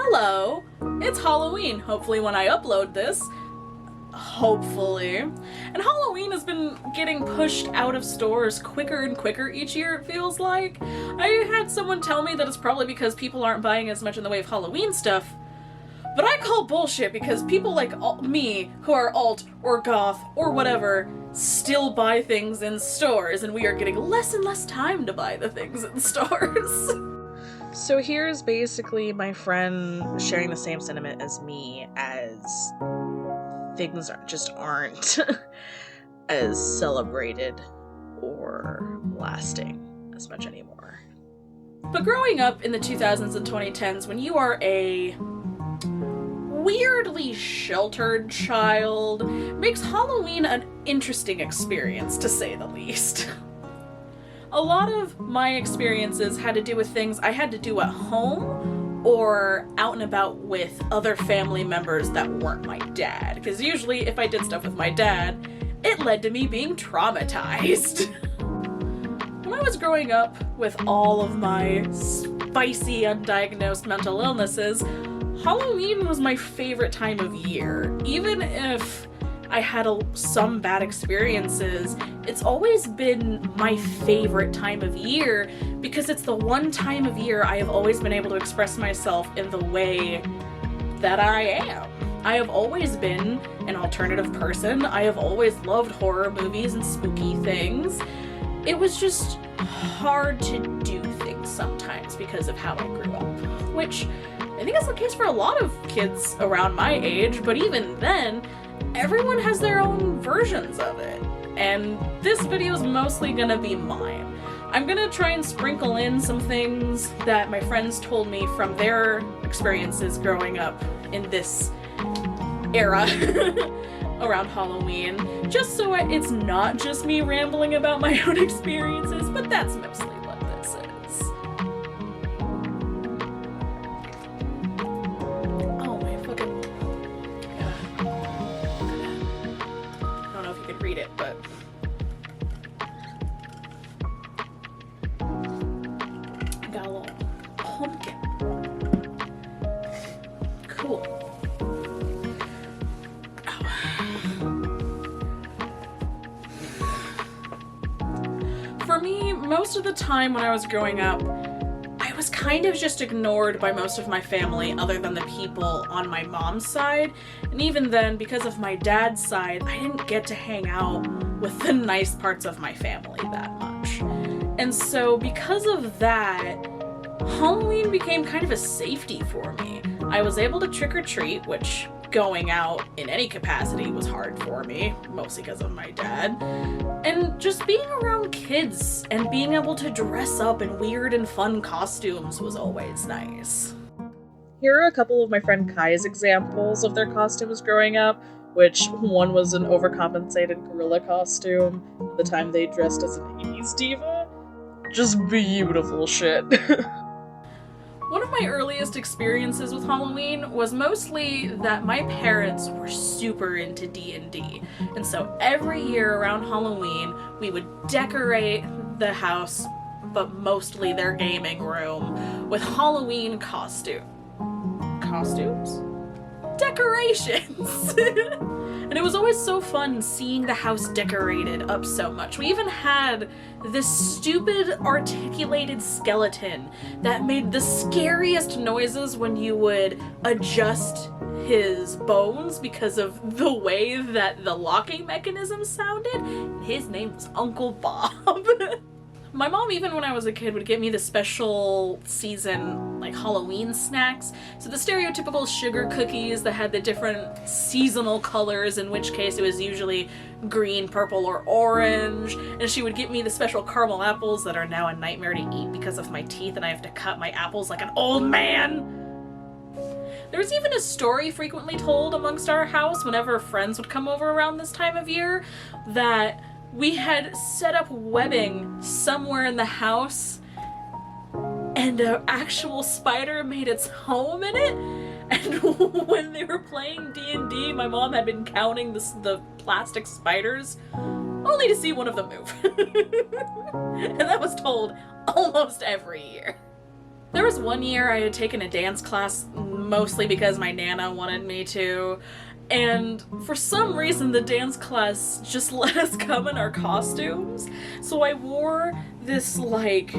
Hello! It's Halloween, hopefully when I upload this. Hopefully. And Halloween has been getting pushed out of stores quicker and quicker each year, it feels like. I had someone tell me that it's probably because people aren't buying as much in the way of Halloween stuff. But I call bullshit because people like me, who are alt or goth or whatever, still buy things in stores, and we are getting less and less time to buy the things in stores. So here's basically my friend sharing the same sentiment as me, as things just aren't as celebrated or lasting as much anymore. But growing up in the 2000s and 2010s, when you are a weirdly sheltered child, makes Halloween an interesting experience, to say the least. A lot of my experiences had to do with things I had to do at home or out and about with other family members that weren't my dad, because usually if I did stuff with my dad, it led to me being traumatized. When I was growing up with all of my spicy undiagnosed mental illnesses, Halloween was my favorite time of year. Even if I had some bad experiences, it's always been my favorite time of year because it's the one time of year I have always been able to express myself in the way that I am. I have always been an alternative person. I have always loved horror movies and spooky things. It was just hard to do things sometimes because of how I grew up, which I think that's the case for a lot of kids around my age, but even then, everyone has their own versions of it, and this video is mostly gonna be mine. I'm gonna try and sprinkle in some things that my friends told me from their experiences growing up in this era around Halloween, just so it's not just me rambling about my own experiences, but that's mostly what this is. Read it, but I got a little pumpkin. Cool. For me, most of the time when I was growing up, I was kind of just ignored by most of my family other than the people on my mom's side, and even then, because of my dad's side, I didn't get to hang out with the nice parts of my family that much. And so because of that, Halloween became kind of a safety for me. I was able to trick-or-treat, which going out in any capacity was hard for me, mostly because of my dad. And just being around kids and being able to dress up in weird and fun costumes was always nice. Here are a couple of my friend Kai's examples of their costumes growing up, which one was an overcompensated gorilla costume, the time they dressed as an 80s diva. Just beautiful shit. One of my earliest experiences with Halloween was mostly that my parents were super into D&D, and so every year around Halloween we would decorate the house, but mostly their gaming room, with Halloween costumes? Decorations! And it was always so fun seeing the house decorated up so much. We even had this stupid articulated skeleton that made the scariest noises when you would adjust his bones because of the way that the locking mechanism sounded. His name was Uncle Bob. My mom, even when I was a kid, would get me the special season, like, Halloween snacks. So the stereotypical sugar cookies that had the different seasonal colors, in which case it was usually green, purple, or orange. And she would get me the special caramel apples that are now a nightmare to eat because of my teeth and I have to cut my apples like an old man. There was even a story frequently told amongst our house whenever friends would come over around this time of year that we had set up webbing somewhere in the house and an actual spider made its home in it. And when they were playing D&D, my mom had been counting the plastic spiders only to see one of them move. And that was told almost every year. There was one year I had taken a dance class mostly because my Nana wanted me to, and for some reason the dance class just let us come in our costumes. So I wore this like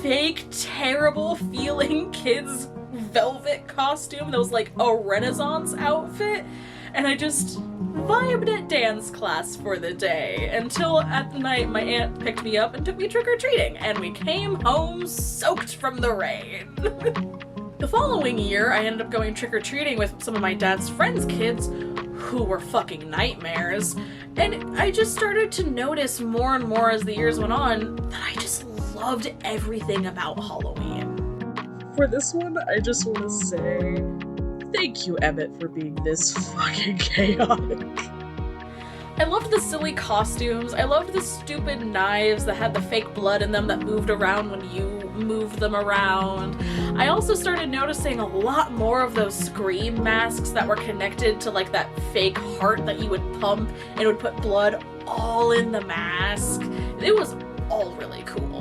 fake terrible feeling kid's velvet costume that was like a Renaissance outfit, and I just vibed at dance class for the day until at night my aunt picked me up and took me trick-or-treating, and we came home soaked from the rain. The following year, I ended up going trick-or-treating with some of my dad's friends' kids, who were fucking nightmares, and I just started to notice more and more as the years went on that I just loved everything about Halloween. For this one, I just want to say thank you, Emmett, for being this fucking chaotic. I loved the silly costumes. I loved the stupid knives that had the fake blood in them that moved around when you moved them around. I also started noticing a lot more of those Scream masks that were connected to like that fake heart that you would pump and it would put blood all in the mask. It was all really cool.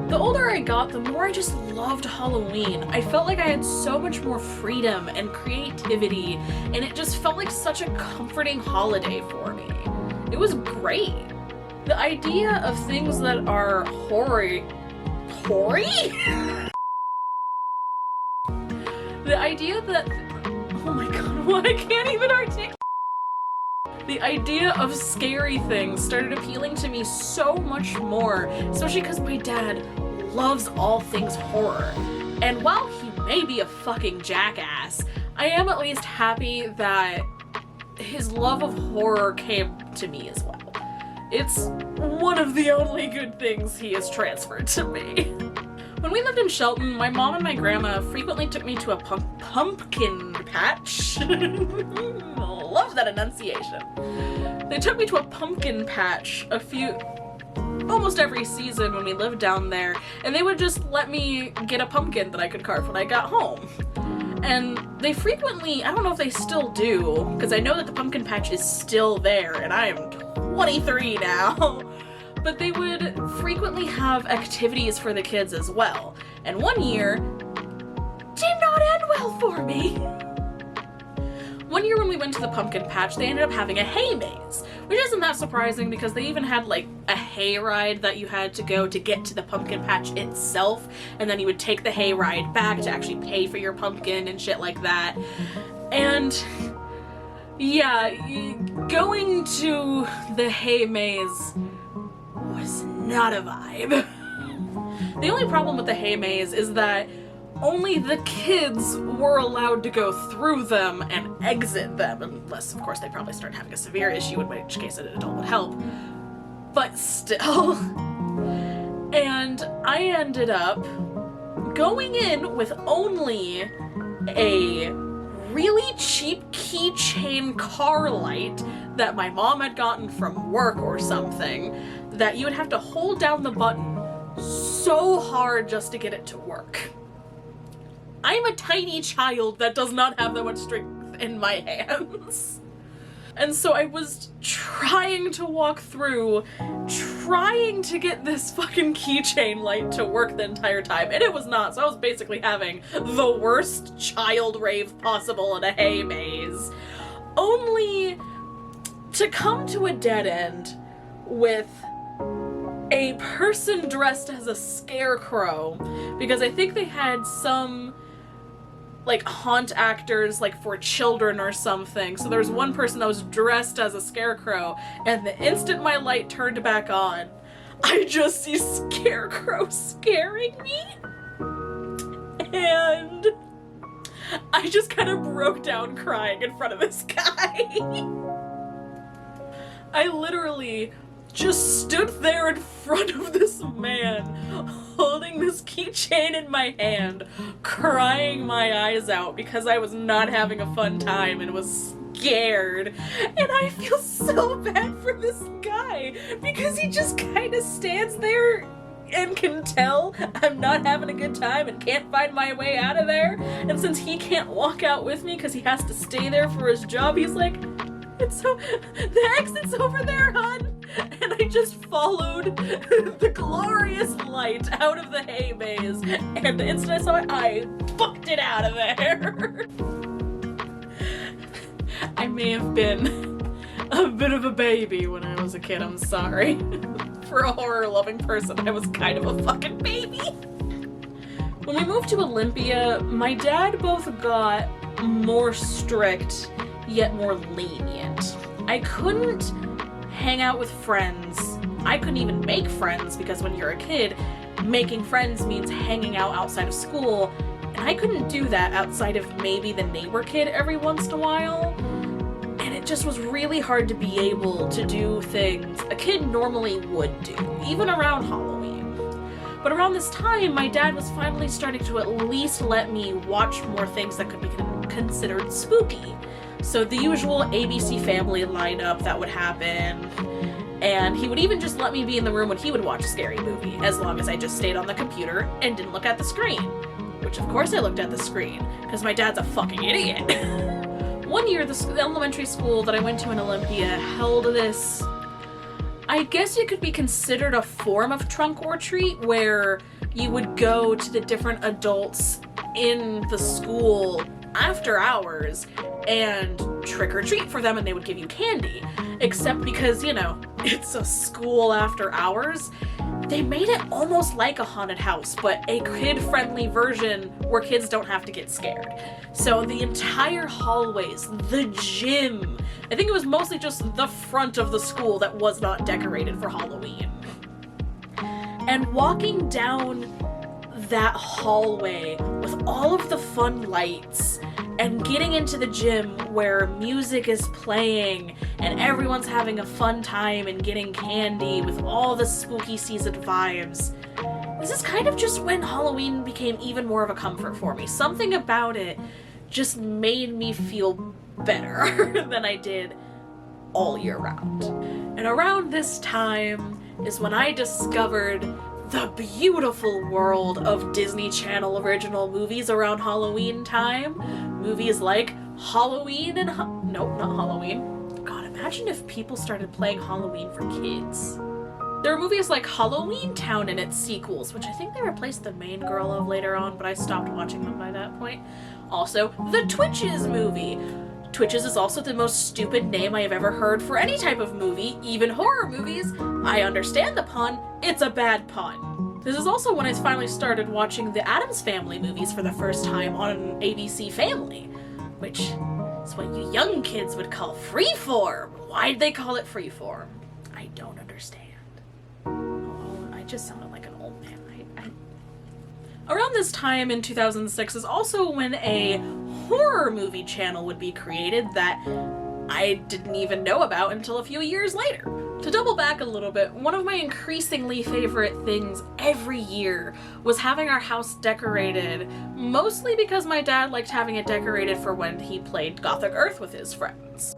The older I got, the more I just loved Halloween. I felt like I had so much more freedom and creativity, and it just felt like such a comforting holiday for me. It was great. The idea of things that are hoary? The idea that, oh my god, well, I can't even articulate. The idea of scary things started appealing to me so much more, especially because my dad loves all things horror. And while he may be a fucking jackass, I am at least happy that his love of horror came to me as well. It's one of the only good things he has transferred to me. When we lived in Shelton, my mom and my grandma frequently took me to a pumpkin patch. Love that enunciation. They took me to a pumpkin patch almost every season when we lived down there, and they would just let me get a pumpkin that I could carve when I got home. And they frequently, I don't know if they still do, because I know that the pumpkin patch is still there, and I am 23 now. But they would frequently have activities for the kids as well. And one year did not end well for me. One year when we went to the pumpkin patch, they ended up having a hay maze, which isn't that surprising because they even had like a hay ride that you had to go to get to the pumpkin patch itself, and then you would take the hay ride back to actually pay for your pumpkin and shit like that. And yeah, going to the hay maze was not a vibe. The only problem with the hay maze is that only the kids were allowed to go through them and exit them, unless, of course, they probably start having a severe issue, in which case an adult would help. But still. And I ended up going in with only a really cheap keychain car light that my mom had gotten from work or something, that you would have to hold down the button so hard just to get it to work. I'm a tiny child that does not have that much strength in my hands. And so I was trying to walk through, trying to get this fucking keychain light to work the entire time, and it was not, so I was basically having the worst child rave possible in a hay maze. Only to come to a dead end with a person dressed as a scarecrow, because I think they had some like haunt actors like for children or something. So there was one person that was dressed as a scarecrow, and the instant my light turned back on, I just see Scarecrow scaring me. And I just kind of broke down crying in front of this guy. I literally just stood there in front of this man, holding this keychain in my hand, crying my eyes out because I was not having a fun time and was scared. And I feel so bad for this guy because he just kind of stands there and can tell I'm not having a good time and can't find my way out of there. And since he can't walk out with me because he has to stay there for his job, he's like, the exit's over there, hon. and I just followed the glorious light out of the hay maze, and the instant I saw it, I booked it out of there. I may have been a bit of a baby when I was a kid, I'm sorry. For a horror-loving person, I was kind of a fucking baby. When we moved to Olympia, my dad both got more strict, yet more lenient. I couldn't hang out with friends. I couldn't even make friends because when you're a kid, making friends means hanging out outside of school, and I couldn't do that outside of maybe the neighbor kid every once in a while. And it just was really hard to be able to do things a kid normally would do, even around Halloween. But around this time, my dad was finally starting to at least let me watch more things that could be considered spooky. So the usual ABC Family lineup that would happen, and he would even just let me be in the room when he would watch a scary movie, as long as I just stayed on the computer and didn't look at the screen. Which of course I looked at the screen, because my dad's a fucking idiot. One year, the elementary school that I went to in Olympia held this, I guess it could be considered a form of trunk or treat, where you would go to the different adults in the school after hours and trick or treat for them, and they would give you candy. Except because, you know, it's a school after hours, they made it almost like a haunted house, but a kid-friendly version where kids don't have to get scared. So the entire hallways, the gym, I think it was mostly just the front of the school that was not decorated for Halloween. And walking down that hallway with all of the fun lights and getting into the gym where music is playing and everyone's having a fun time and getting candy with all the spooky season vibes. This is kind of just when Halloween became even more of a comfort for me. Something about it just made me feel better than I did all year round. And around this time is when I discovered the beautiful world of Disney Channel original movies around Halloween time. Movies like Halloween and nope, not Halloween. God, imagine if people started playing Halloween for kids. There are movies like Halloween Town and its sequels, which I think they replaced the main girl of later on, but I stopped watching them by that point. Also, the Twitches movie. Twitches is also the most stupid name I have ever heard for any type of movie, even horror movies. I understand the pun, it's a bad pun. This is also when I finally started watching the Addams Family movies for the first time on ABC Family, which is what you young kids would call freeform. Why'd they call it freeform? I don't understand. Oh, I just sounded like an old man. Around this time in 2006 is also when a horror movie channel would be created that I didn't even know about until a few years later. To double back a little bit, one of my increasingly favorite things every year was having our house decorated, mostly because my dad liked having it decorated for when he played Gothic Earth with his friends.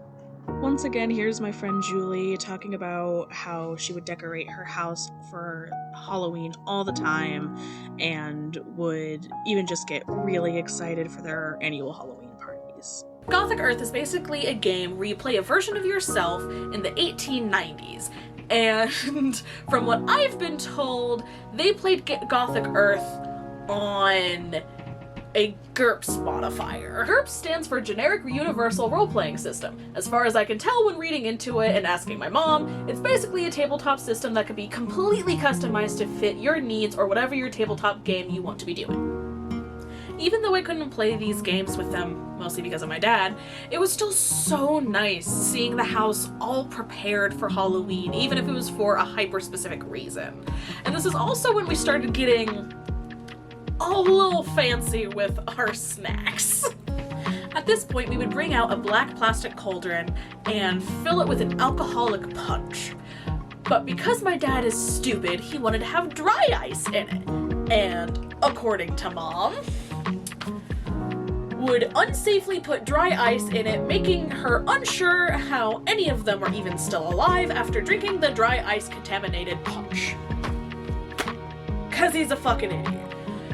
Once again, here's my friend Julie talking about how she would decorate her house for Halloween all the time and would even just get really excited for their annual Halloween parties. Gothic Earth is basically a game where you play a version of yourself in the 1890s. And from what I've been told, they played Gothic Earth on a GURPS modifier. GURPS stands for Generic Universal Role-Playing System. As far as I can tell when reading into it and asking my mom, it's basically a tabletop system that can be completely customized to fit your needs or whatever your tabletop game you want to be doing. Even though I couldn't play these games with them, mostly because of my dad, it was still so nice seeing the house all prepared for Halloween, even if it was for a hyper-specific reason. And this is also when we started getting a little fancy with our snacks. At this point, we would bring out a black plastic cauldron and fill it with an alcoholic punch. But because my dad is stupid, he wanted to have dry ice in it. And according to Mom, would unsafely put dry ice in it, making her unsure how any of them are even still alive after drinking the dry ice contaminated punch. 'Cause he's a fucking idiot.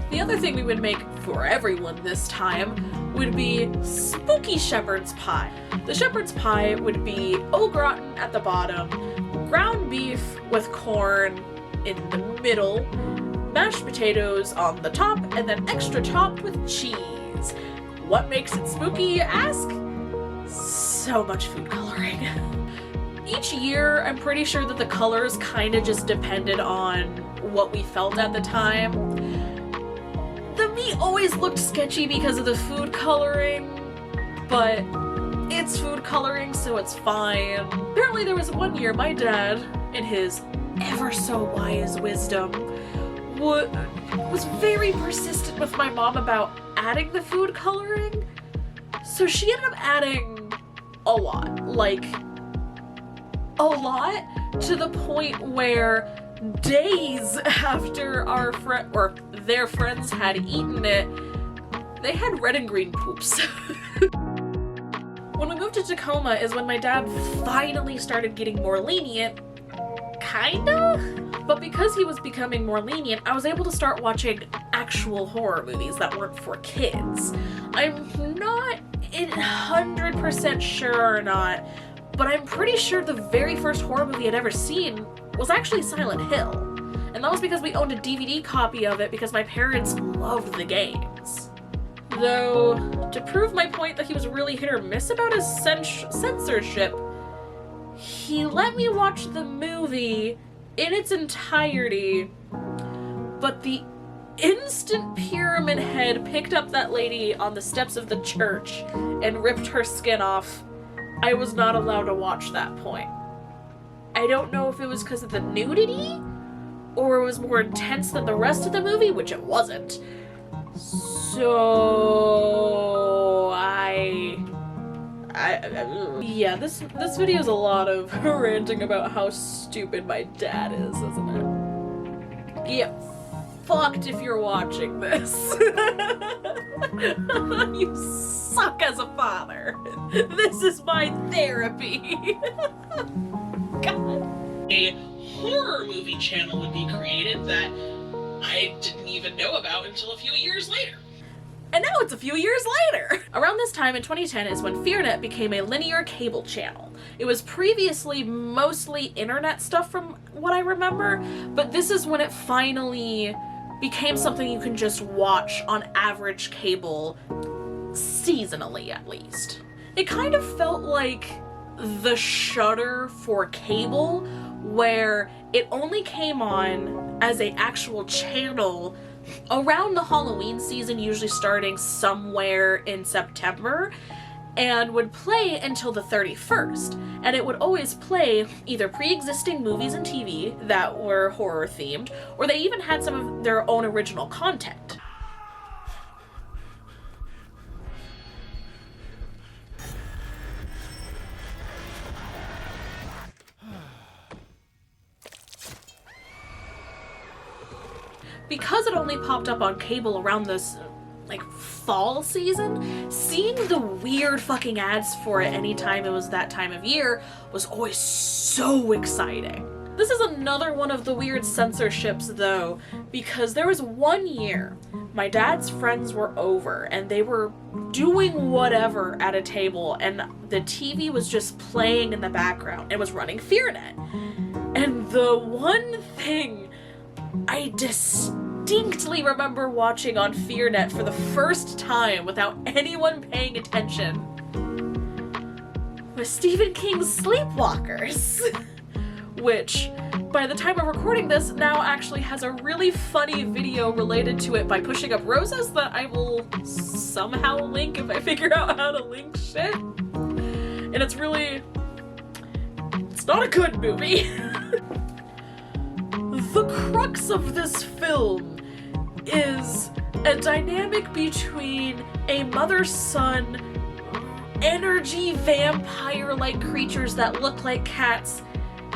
The other thing we would make for everyone this time would be spooky shepherd's pie. The shepherd's pie would be au gratin at the bottom ground beef with corn in the middle, mashed potatoes on the top, and then extra topped with cheese. What makes it spooky, you ask? So much food coloring. Each year, I'm pretty sure that the colors kind of just depended on what we felt at the time. The meat always looked sketchy because of the food coloring, but it's food coloring, so it's fine. Apparently there was one year my dad, in his ever so wise wisdom, was very persistent with my mom about adding the food coloring. So she ended up adding a lot. Like, a lot, to the point where days after our friend or their friends had eaten it, they had red and green poops. When we moved to Tacoma is when my dad finally started getting more lenient, kinda? But because he was becoming more lenient, I was able to start watching actual horror movies that weren't for kids. I'm not 100% sure or not, but I'm pretty sure the very first horror movie I'd ever seen was actually Silent Hill. And that was because we owned a DVD copy of it because my parents loved the games. Though, to prove my point that he was really hit or miss about his censorship, he let me watch the movie in its entirety, but the instant Pyramid Head picked up that lady on the steps of the church and ripped her skin off, I was not allowed to watch that point. I don't know if it was because of the nudity, or it was more intense than the rest of the movie, which it wasn't. So yeah, this video is a lot of ranting about how stupid my dad is, isn't it? Yeah, fucked if you're watching this. You suck as a father. This is my therapy. God. A horror movie channel would be created that I didn't even know about until a few years later. And now it's a few years later! Around this time in 2010 is when FearNet became a linear cable channel. It was previously mostly internet stuff from what I remember, but this is when it finally became something you can just watch on average cable, seasonally at least. It kind of felt like the Shudder for cable, where it only came on as an actual channel around the Halloween season, usually starting somewhere in September, and would play until the 31st. And it would always play either pre-existing movies and TV that were horror themed, or they even had some of their own original content. Because it only popped up on cable around this, like, fall season, seeing the weird fucking ads for it anytime it was that time of year was always so exciting. This is another one of the weird censorships, though, because there was one year my dad's friends were over and they were doing whatever at a table and the TV was just playing in the background. It was running FearNet. And the one thing I distinctly remember watching on FearNet for the first time without anyone paying attention was Stephen King's Sleepwalkers, which, by the time of recording this, now actually has a really funny video related to it by Pushing Up Roses that I will somehow link if I figure out how to link shit. And it's not a good movie. The crux of this film is a dynamic between a mother-son, energy vampire-like creatures that look like cats,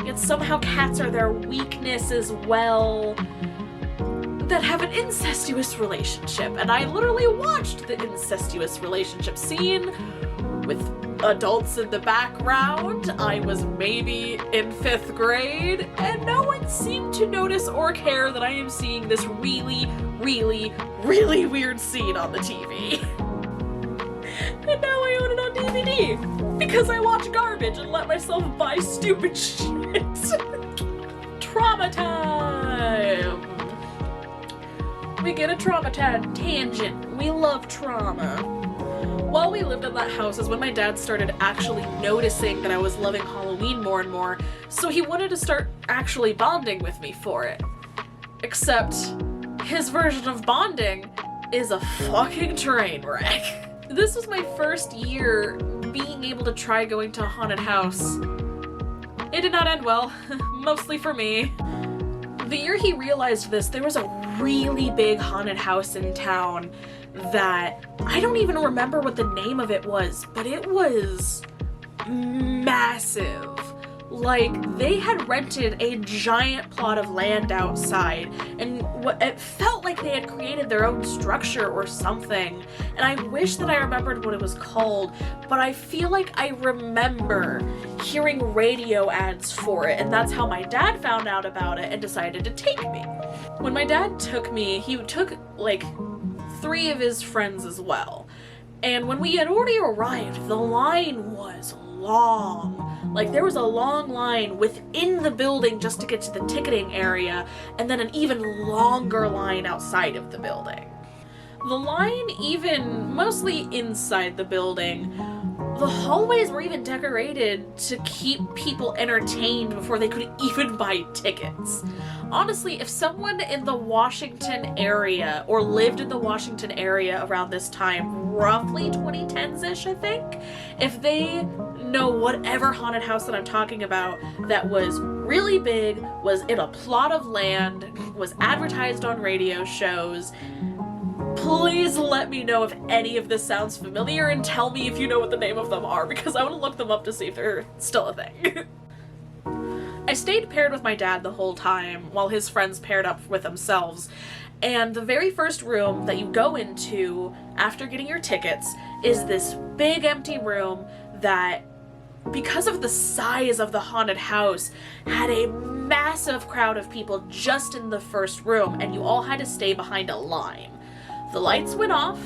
yet somehow cats are their weakness as well, that have an incestuous relationship. And I literally watched the incestuous relationship scene with adults in the background. I was maybe in 5th grade, and no one seemed to notice or care that I am seeing this really, really, really weird scene on the TV. And now I own it on DVD. because I watch garbage and let myself buy stupid shit. Trauma time! We get a trauma tangent. We love trauma. While we lived in that house is when my dad started actually noticing that I was loving Halloween more and more, so he wanted to start actually bonding with me for it. Except, his version of bonding is a fucking train wreck. This was my first year being able to try going to a haunted house. It did not end well, mostly for me. The year he realized this, there was a really big haunted house in town that I don't even remember what the name of it was, but it was massive. Like, they had rented a giant plot of land outside, and it felt like they had created their own structure or something, and I wish that I remembered what it was called, but I feel like I remember hearing radio ads for it, and that's how my dad found out about it and decided to take me. When my dad took me, he took, like, 3 of his friends as well, and when we had already arrived, the line was long. Like, there was a long line within the building just to get to the ticketing area, and then an even longer line outside of the building. The line even mostly inside the building. The hallways were even decorated to keep people entertained before they could even buy tickets. Honestly, if someone in the Washington area, or lived in the Washington area around this time, roughly 2010s-ish, I think, if they know whatever haunted house that I'm talking about that was really big, was in a plot of land, was advertised on radio shows, please let me know if any of this sounds familiar and tell me if you know what the name of them are, because I want to look them up to see if they're still a thing. I stayed paired with my dad the whole time while his friends paired up with themselves, and the very first room that you go into after getting your tickets is this big empty room that, because of the size of the haunted house, had a massive crowd of people just in the first room, and you all had to stay behind a line. The lights went off,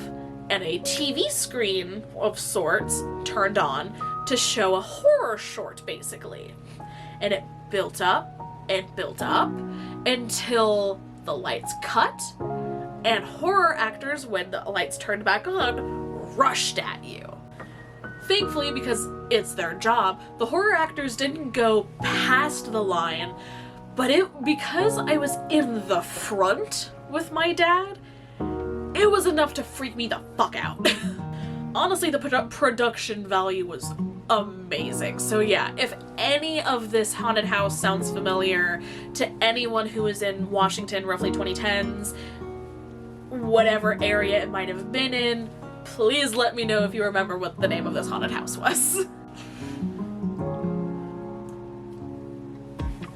and a TV screen of sorts turned on to show a horror short, basically. And it built up until the lights cut, and horror actors, when the lights turned back on, rushed at you. Thankfully, because it's their job, the horror actors didn't go past the line, but because I was in the front with my dad, it was enough to freak me the fuck out. Honestly, the production value was amazing. So yeah, if any of this haunted house sounds familiar to anyone who is in Washington, roughly 2010s, whatever area it might have been in, please let me know if you remember what the name of this haunted house was.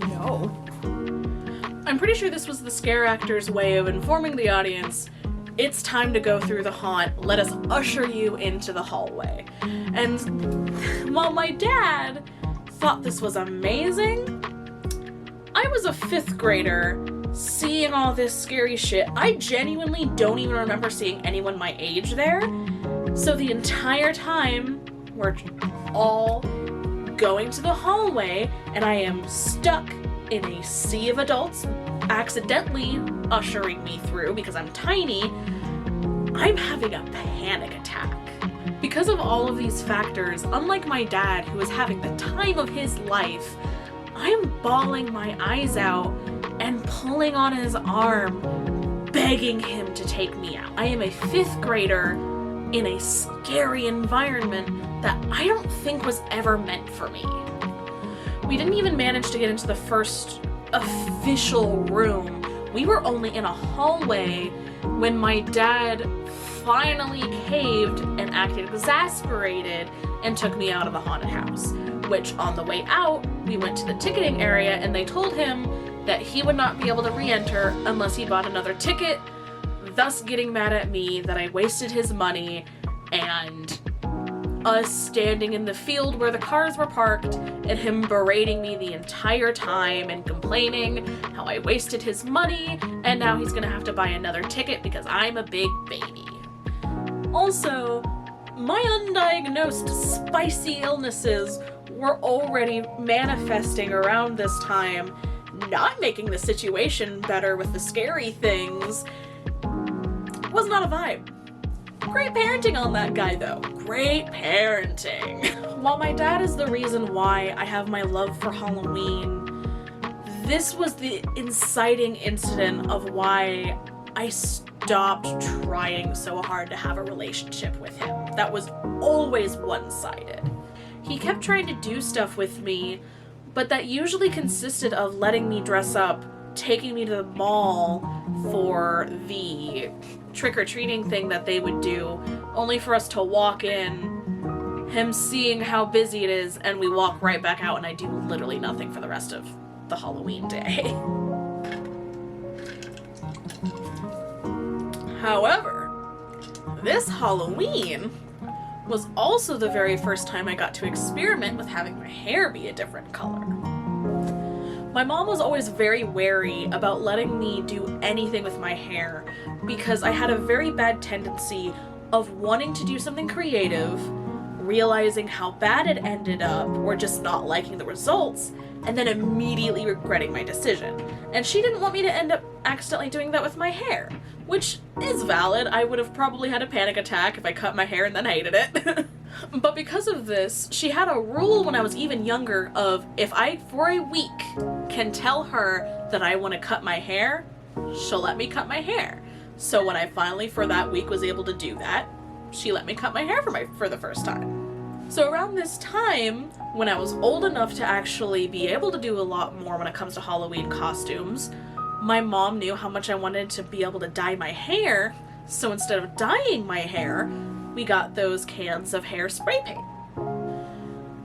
No. I'm pretty sure this was the scare actor's way of informing the audience, it's time to go through the haunt, let us usher you into the hallway. And while my dad thought this was amazing, I was a 5th grader seeing all this scary shit. I genuinely don't even remember seeing anyone my age there. So the entire time, we're all going to the hallway, and I am stuck in a sea of adults accidentally ushering me through because I'm tiny. I'm having a panic attack. Because of all of these factors, unlike my dad, who is having the time of his life, I'm bawling my eyes out and pulling on his arm, begging him to take me out. I am a 5th grader in a scary environment that I don't think was ever meant for me. We didn't even manage to get into the first official room. We were only in a hallway when my dad finally caved and acted exasperated and took me out of the haunted house, which on the way out, we went to the ticketing area and they told him that he would not be able to re-enter unless he bought another ticket, thus getting mad at me that I wasted his money, and us standing in the field where the cars were parked and him berating me the entire time and complaining how I wasted his money and now he's gonna have to buy another ticket because I'm a big baby. Also, my undiagnosed spicy illnesses were already manifesting around this time, not making the situation better with the scary things. Was not a vibe. Great parenting on that guy, though. Great parenting. While my dad is the reason why I have my love for Halloween, this was the inciting incident of why I stopped trying so hard to have a relationship with him. That was always one-sided. He kept trying to do stuff with me, but that usually consisted of letting me dress up, taking me to the mall for the trick-or-treating thing that they would do, only for us to walk in, him seeing how busy it is, and we walk right back out and I do literally nothing for the rest of the Halloween day. However, this Halloween was also the very first time I got to experiment with having my hair be a different color. My mom was always very wary about letting me do anything with my hair because I had a very bad tendency of wanting to do something creative, realizing how bad it ended up, or just not liking the results, and then immediately regretting my decision. And she didn't want me to end up accidentally doing that with my hair, which is valid. I would have probably had a panic attack if I cut my hair and then hated it. But because of this, she had a rule when I was even younger of if I, for a week, can tell her that I want to cut my hair, she'll let me cut my hair. So when I finally, for that week, was able to do that, she let me cut my hair for the first time. So around this time, when I was old enough to actually be able to do a lot more when it comes to Halloween costumes, my mom knew how much I wanted to be able to dye my hair, so instead of dyeing my hair, we got those cans of hair spray paint.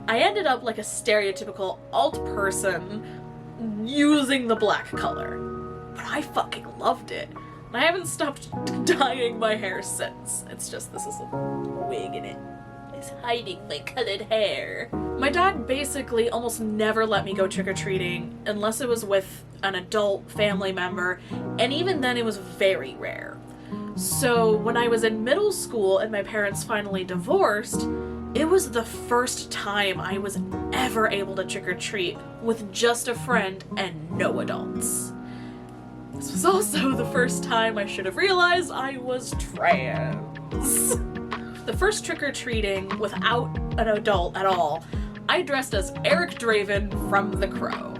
I ended up like a stereotypical alt person using the black color, but I fucking loved it. And I haven't stopped dyeing my hair since. It's just this is a wig in it. It's hiding my colored hair. My dad basically almost never let me go trick-or-treating unless it was with an adult family member, and even then it was very rare. So when I was in middle school and my parents finally divorced, it was the first time I was ever able to trick-or-treat with just a friend and no adults. This was also the first time I should have realized I was trans. The first trick-or-treating without an adult at all, I dressed as Eric Draven from The Crow.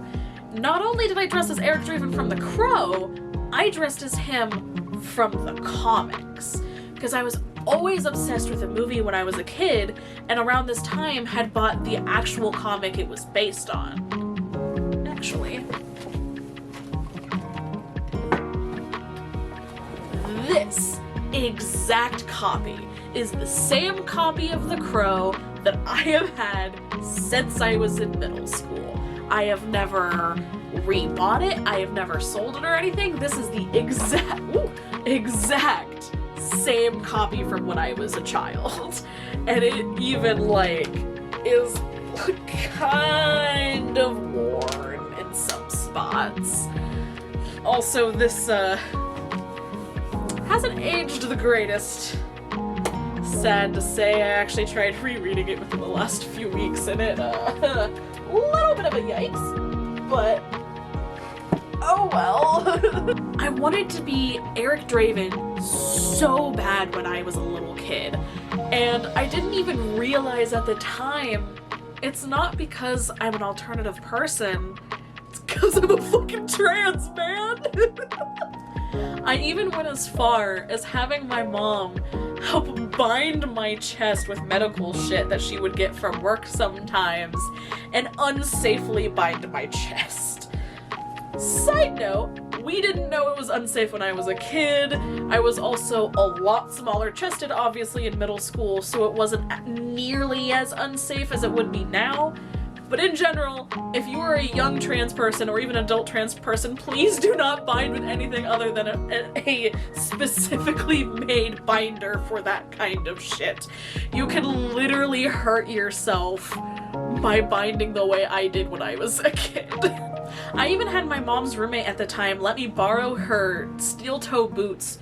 Not only did I dress as Eric Draven from The Crow, I dressed as him from the comics, because I was always obsessed with the movie when I was a kid, and around this time had bought the actual comic it was based on. Actually, this exact copy is the same copy of The Crow that I have had since I was in middle school. I have never rebought it, I have never sold it or anything. This is the exact same copy from when I was a child. And it even, like, is kind of worn in some spots. Also, this, hasn't aged the greatest. Sad to say, I actually tried rereading it within the last few weeks, and it, a little bit of a yikes, but oh well. I wanted to be Eric Draven so bad when I was a little kid, and I didn't even realize at the time it's not because I'm an alternative person, it's because I'm a fucking trans man. I even went as far as having my mom help bind my chest with medical shit that she would get from work sometimes, and unsafely bind my chest. Side note, we didn't know it was unsafe when I was a kid. I was also a lot smaller chested, obviously, in middle school, so it wasn't nearly as unsafe as it would be now. But in general, if you are a young trans person or even adult trans person, please do not bind with anything other than a specifically made binder for that kind of shit. You can literally hurt yourself by binding the way I did when I was a kid. I even had my mom's roommate at the time let me borrow her steel toe boots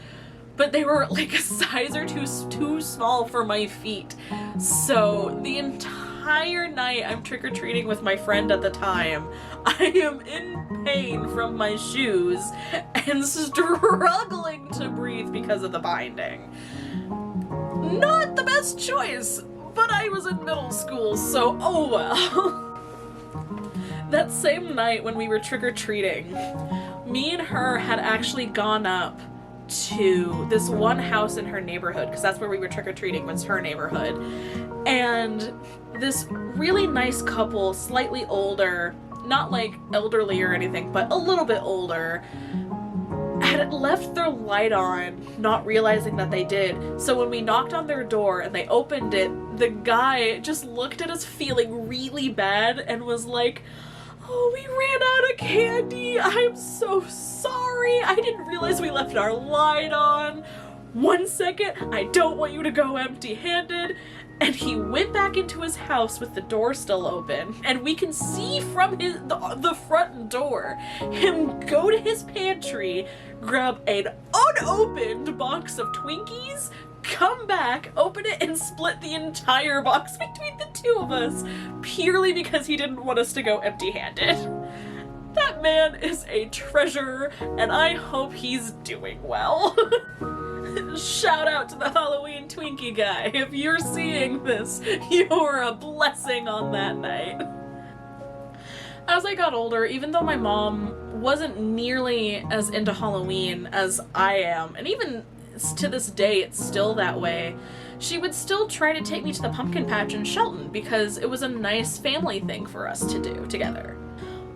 but they were like a size or two too small for my feet. So the entire night I'm trick-or-treating with my friend at the time, I am in pain from my shoes and struggling to breathe because of the binding. Not the best choice, but I was in middle school, so oh well. That same night when we were trick-or-treating, me and her had actually gone up to this one house in her neighborhood, because that's where we were trick-or-treating, was her neighborhood. And this really nice couple, slightly older, not like elderly or anything, but a little bit older, had left their light on, not realizing that they did. So when we knocked on their door and they opened it, the guy just looked at us feeling really bad and was like, "Oh, we ran out of candy. I'm so sorry. I didn't realize we left our light on. 1 second, I don't want you to go empty-handed." And he went back into his house with the door still open, and we can see from the front door him go to his pantry, grab an unopened box of Twinkies, come back, open it, and split the entire box between the two of us, purely because he didn't want us to go empty-handed. That man is a treasure, and I hope he's doing well. Shout out to the Halloween Twinkie guy. If you're seeing this, you're a blessing on that night. As I got older, even though my mom wasn't nearly as into Halloween as I am, and even to this day it's still that way, she would still try to take me to the pumpkin patch in Shelton because it was a nice family thing for us to do together.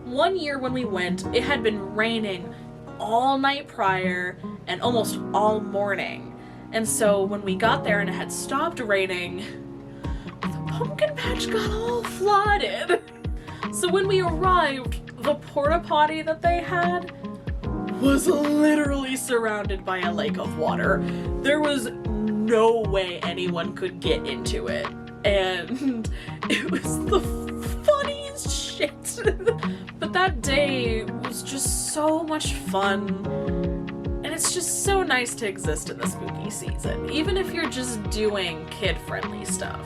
One year when we went, it had been raining all night prior and almost all morning. And so when we got there and it had stopped raining, the pumpkin patch got all flooded. So when we arrived, the porta potty that they had was literally surrounded by a lake of water. There was no way anyone could get into it. And it was the funniest shit. But that day was just so much fun. And it's just so nice to exist in the spooky season, even if you're just doing kid-friendly stuff.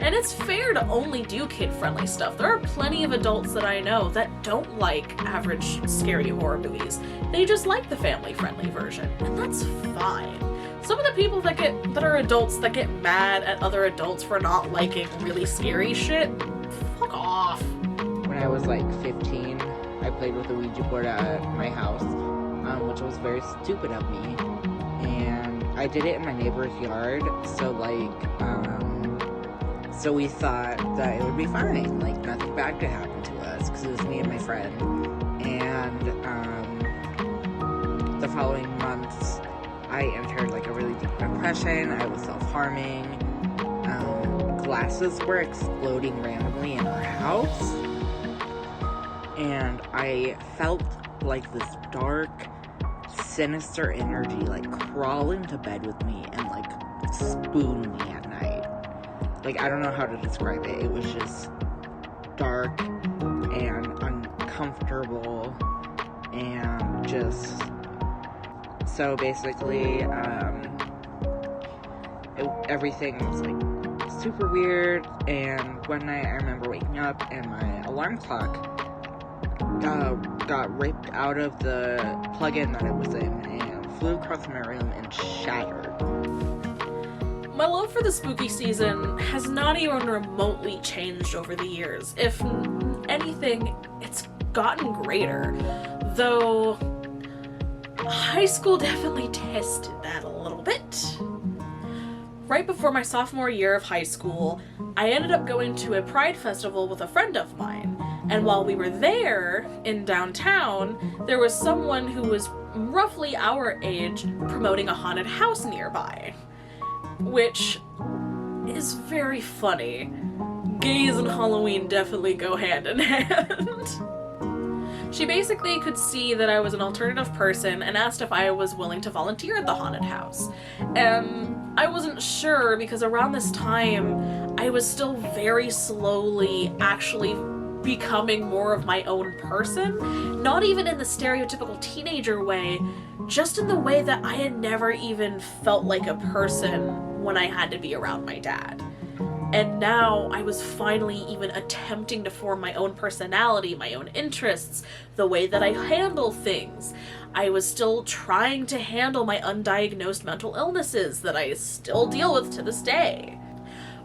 And it's fair to only do kid-friendly stuff. There are plenty of adults that I know that don't like average scary horror movies. They just like the family-friendly version, and that's fine. Some of the people that are adults that get mad at other adults for not liking really scary shit, fuck off. When I was like 15, I played with a Ouija board at my house, which was very stupid of me. And I did it in my neighbor's yard, so we thought that it would be fine, like nothing bad could happen to us, because it was me and my friend. And the following months, I entered like a really deep depression. I was self-harming. Glasses were exploding randomly in our house. And I felt like this dark, sinister energy like crawl into bed with me and like spoon me at night. Like, I don't know how to describe it. It was just dark and uncomfortable and just... So basically, everything was like super weird, and one night I remember waking up and my alarm clock got ripped out of the plug-in that it was in and flew across my room and shattered. My love for the spooky season has not even remotely changed over the years. If anything, it's gotten greater. Though, high school definitely tested that a little bit. Right before my sophomore year of high school, I ended up going to a Pride festival with a friend of mine. And while we were there in downtown, there was someone who was roughly our age promoting a haunted house nearby. Which is very funny. Gays and Halloween definitely go hand in hand. She basically could see that I was an alternative person and asked if I was willing to volunteer at the haunted house. And I wasn't sure because around this time, I was still very slowly actually becoming more of my own person. Not even in the stereotypical teenager way, just in the way that I had never even felt like a person when I had to be around my dad. And now I was finally even attempting to form my own personality, my own interests, the way that I handle things. I was still trying to handle my undiagnosed mental illnesses that I still deal with to this day.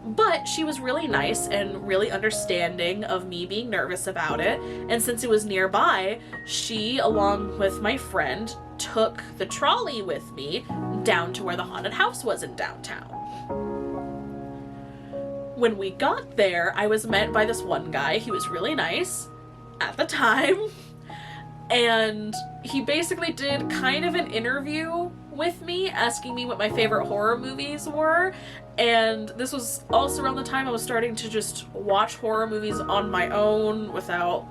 But she was really nice and really understanding of me being nervous about it, and since it was nearby, she, along with my friend, took the trolley with me down to where the haunted house was in downtown. When we got there, I was met by this one guy. He was really nice at the time, and he basically did kind of an interview with me, asking me what my favorite horror movies were, and this was also around the time I was starting to just watch horror movies on my own without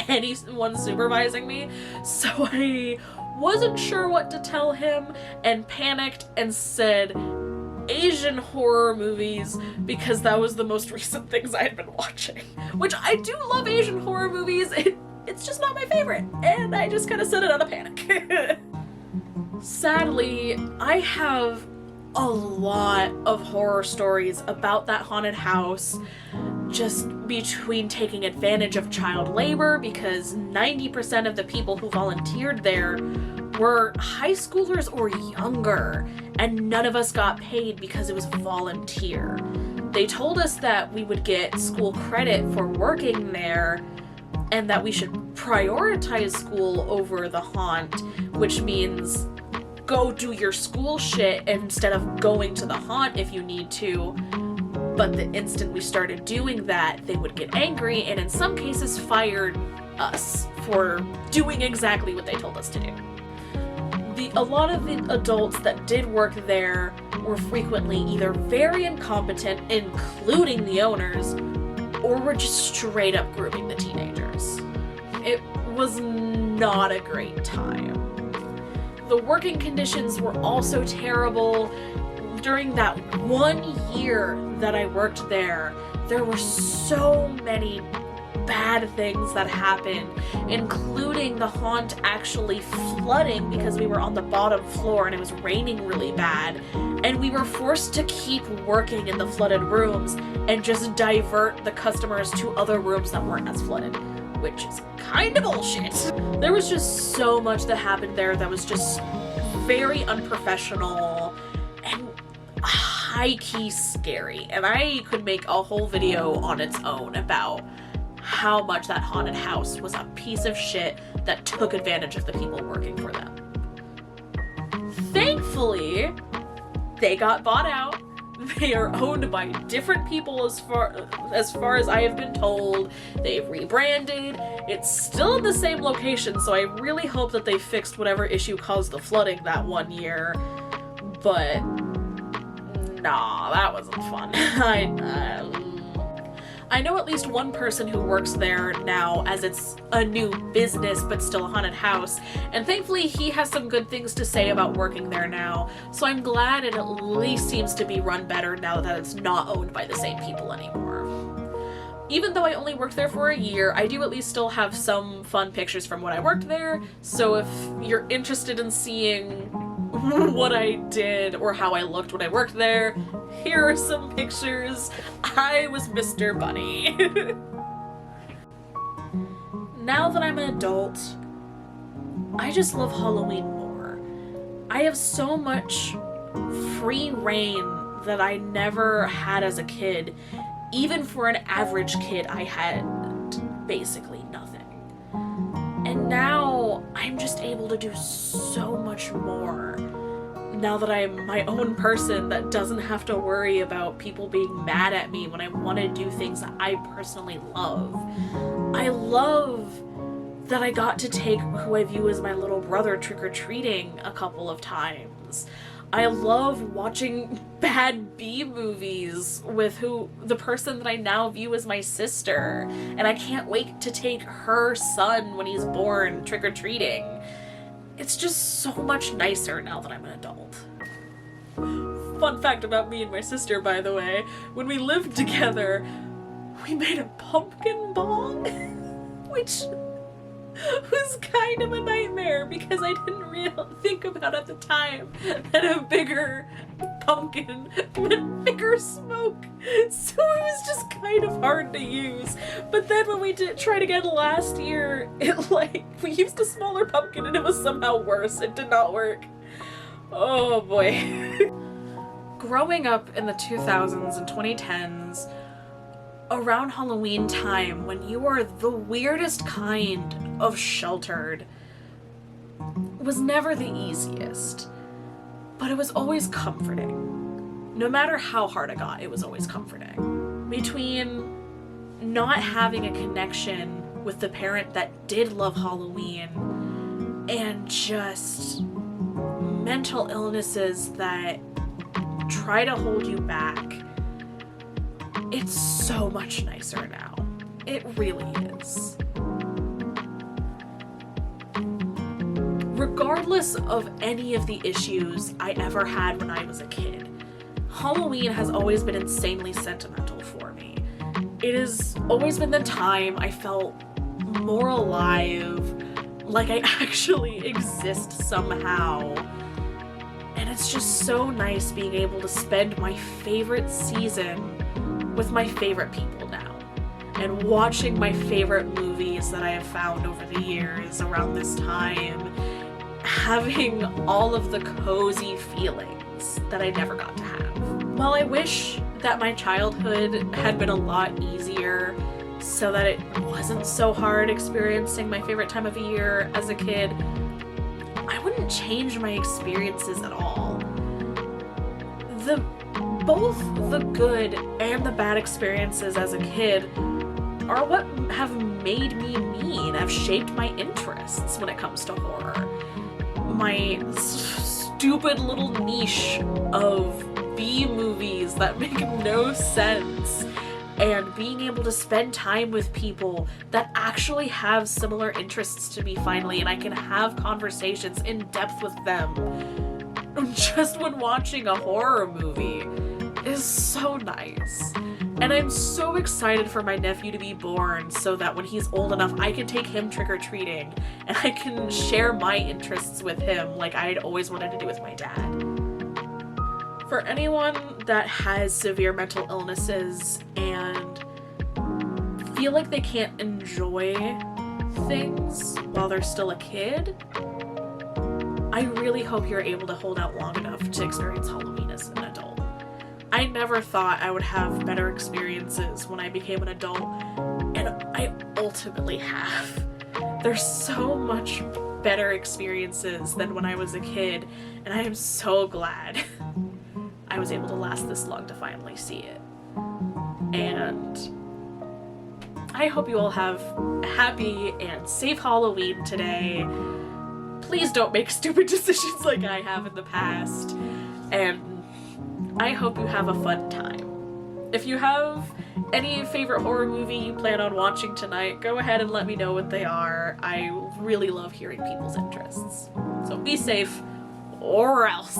anyone supervising me, so I wasn't sure what to tell him and panicked and said Asian horror movies because that was the most recent things I had been watching, which I do love Asian horror movies. It's just not my favorite, and I just kind of said it out of panic. Sadly, I have a lot of horror stories about that haunted house, just between taking advantage of child labor, because 90% of the people who volunteered there were high schoolers or younger, and none of us got paid because it was volunteer. They told us that we would get school credit for working there, and that we should prioritize school over the haunt, which means go do your school shit instead of going to the haunt if you need to. But the instant we started doing that, they would get angry and in some cases fired us for doing exactly what they told us to do. A lot of the adults that did work there were frequently either very incompetent, including the owners, or were just straight up grooming the teenagers. It was not a great time. The working conditions were also terrible. During that 1 year that I worked there were so many bad things that happened, including the haunt actually flooding because we were on the bottom floor and it was raining really bad, and we were forced to keep working in the flooded rooms and just divert the customers to other rooms that weren't as flooded, which is kind of bullshit. There was just so much that happened there that was just very unprofessional and high-key scary, and I could make a whole video on its own about how much that haunted house was a piece of shit that took advantage of the people working for them. Thankfully, they got bought out. They are owned by different people as far as I have been told. They've rebranded. It's still in the same location, so I really hope that they fixed whatever issue caused the flooding that 1 year. But nah, that wasn't fun. I know at least one person who works there now, as it's a new business but still a haunted house, and thankfully he has some good things to say about working there now, so I'm glad it at least seems to be run better now that it's not owned by the same people anymore. Even though I only worked there for a year, I do at least still have some fun pictures from when I worked there, so if you're interested in seeing what I did or how I looked when I worked there, here are some pictures. I was Mr. Bunny. Now that I'm an adult, I just love Halloween more. I have so much free reign that I never had as a kid. Even for an average kid, I had basically nothing. And now I'm just able to do so much more. Now that I'm my own person that doesn't have to worry about people being mad at me when I want to do things that I personally love. I love that I got to take who I view as my little brother trick-or-treating a couple of times. I love watching bad B movies with the person that I now view as my sister, and I can't wait to take her son when he's born trick-or-treating. It's just so much nicer now that I'm an adult. Fun fact about me and my sister, by the way, when we lived together, we made a pumpkin bong, which was kind of a nightmare because I didn't really think about at the time that a bigger pumpkin meant bigger smoke. So it was just kind of hard to use. But then when we did try it again last year, we used a smaller pumpkin and it was somehow worse. It did not work. Oh boy. Growing up in the 2000s and 2010s, around Halloween time, when you are the weirdest kind of sheltered, was never the easiest, but it was always comforting. No matter how hard it got, it was always comforting. Between not having a connection with the parent that did love Halloween and just mental illnesses that try to hold you back, it's so much nicer now. It really is. Regardless of any of the issues I ever had when I was a kid, Halloween has always been insanely sentimental for me. It has always been the time I felt more alive, like I actually exist somehow. And it's just so nice being able to spend my favorite season with my favorite people now, and watching my favorite movies that I have found over the years around this time, having all of the cozy feelings that I never got to have. While I wish that my childhood had been a lot easier so that it wasn't so hard experiencing my favorite time of the year as a kid, I wouldn't change my experiences at all. Both the good and the bad experiences as a kid are what have made me me and have shaped my interests when it comes to horror. My stupid little niche of B movies that make no sense, and being able to spend time with people that actually have similar interests to me finally, and I can have conversations in depth with them just when watching a horror movie is so nice. And I'm so excited for my nephew to be born so that when he's old enough, I can take him trick-or-treating and I can share my interests with him like I had always wanted to do with my dad. For anyone that has severe mental illnesses and feel like they can't enjoy things while they're still a kid, I really hope you're able to hold out long enough to experience Halloween as an adult. I never thought I would have better experiences when I became an adult, and I ultimately have. There's so much better experiences than when I was a kid, and I am so glad I was able to last this long to finally see it. And I hope you all have a happy and safe Halloween today. Please don't make stupid decisions like I have in the past. And I hope you have a fun time. If you have any favorite horror movie you plan on watching tonight, go ahead and let me know what they are. I really love hearing people's interests. So be safe, or else.